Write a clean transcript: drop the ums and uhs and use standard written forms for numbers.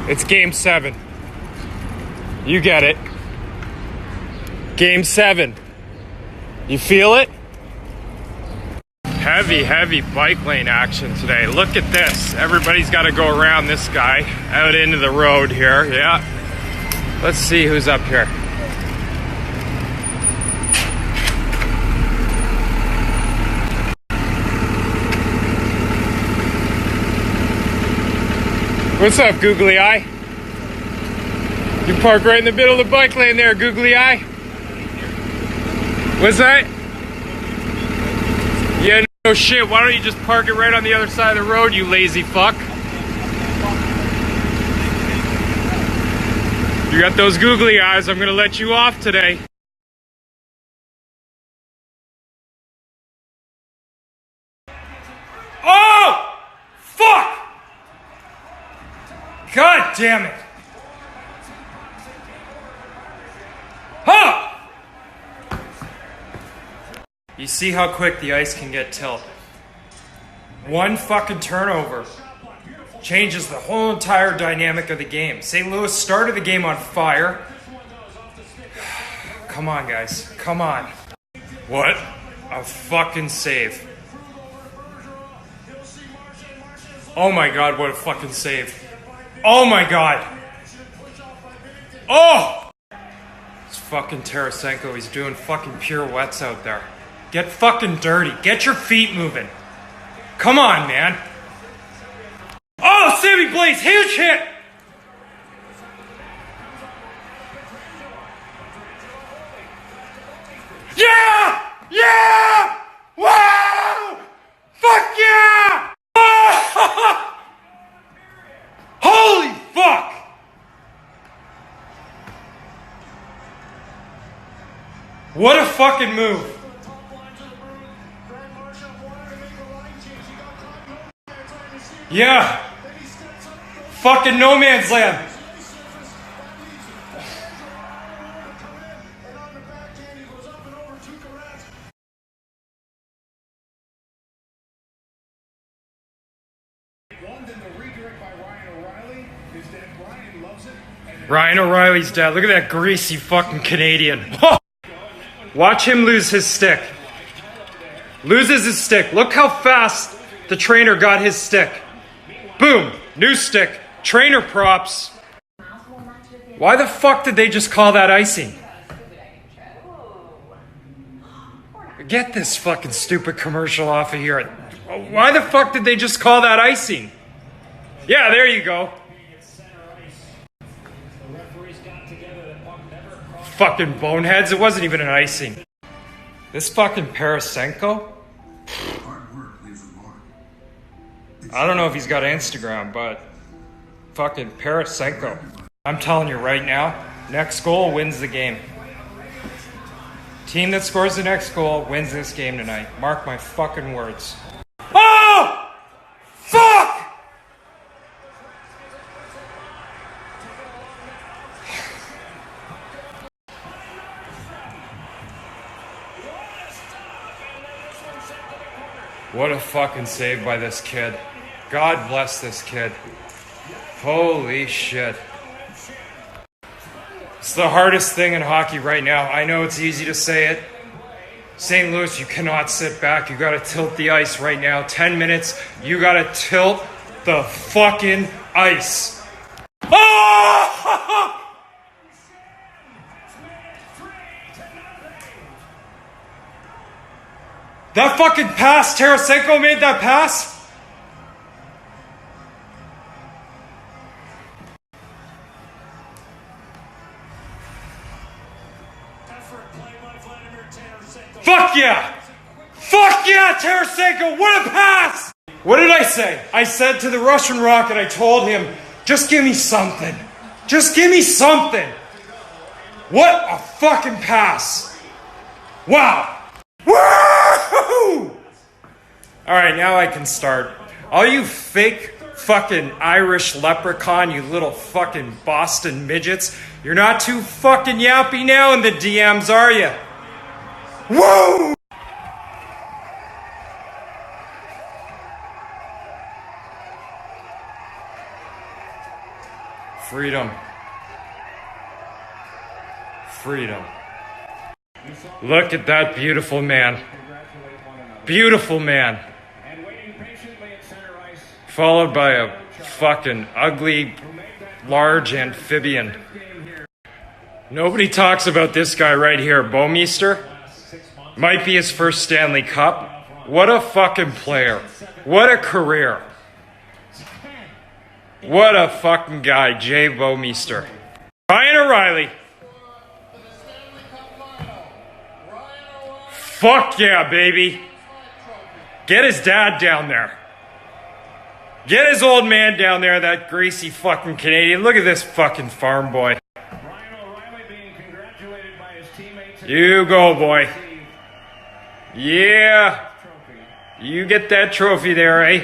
It's game 7. You get it. Game 7. You feel it? Heavy bike lane action today. Look at this. Everybody's got to go around this guy out into the road here. Yeah. Let's see who's up here. What's up, googly eye? You park right in the middle of the bike lane there, googly eye. What's that? Yeah, no shit. Why don't you just park it right on the other side of the road, you lazy fuck? You got those googly eyes. I'm gonna let you off today. Oh! Fuck! God damn it! Huh! You see how quick the ice can get tilt. One fucking turnover changes the whole entire dynamic of the game. St. Louis started the game on fire. Come on, guys. Come on. What a fucking save. Oh my god, what a fucking save. Oh my god. Oh! It's fucking Tarasenko. He's doing fucking pirouettes out there. Get fucking dirty. Get your feet moving. Come on, man. Oh, Sammy Blaze, huge hit! Yeah! Yeah! Wow! Fuck yeah! Oh! Holy fuck! What a fucking move. Yeah. Fucking no man's land. Ryan O'Reilly's dead. Look at that greasy fucking Canadian. Watch him lose his stick. Loses his stick. Look how fast the trainer got his stick. Boom. New stick. Trainer props. Why the fuck did they just call that icing? Get this fucking stupid commercial off of here. Why the fuck did they just call that icing? Yeah, there you go. Fucking boneheads. It wasn't even an icing. This fucking Tarasenko? I don't know if he's got Instagram, but fucking Tarasenko. I'm telling you right now, next goal wins the game. Team that scores the next goal wins this game tonight. Mark my fucking words. Oh! Fuck! What a fucking save by this kid. God bless this kid. Holy shit. It's the hardest thing in hockey right now. I know it's easy to say it. St. Louis, you cannot sit back. You gotta tilt the ice right now. 10 minutes, you gotta tilt the fucking ice. Oh! That fucking pass, Tarasenko made that pass? Fuck yeah! Fuck yeah, Tarasenko! What a pass! What did I say? I said to the Russian Rocket, I told him, just give me something. Just give me something. What a fucking pass. Wow. Woo! Alright, now I can start. All you fake fucking Irish leprechaun, you little fucking Boston midgets, you're not too fucking yappy now in the DMs, are you? Woo! Freedom. Freedom. Look at that beautiful man. Beautiful man. Followed by a fucking ugly, large amphibian. Nobody talks about this guy right here, Bouwmeester. Might be his first Stanley Cup. What a fucking player. What a career. What a fucking guy, Jay Bouwmeester. Ryan O'Reilly. Fuck yeah, baby. Get his dad down there. Get his old man down there, that greasy fucking Canadian. Look at this fucking farm boy. Ryan O'Reilly being congratulated by his teammates. You go, boy. Yeah. You get that trophy there, eh?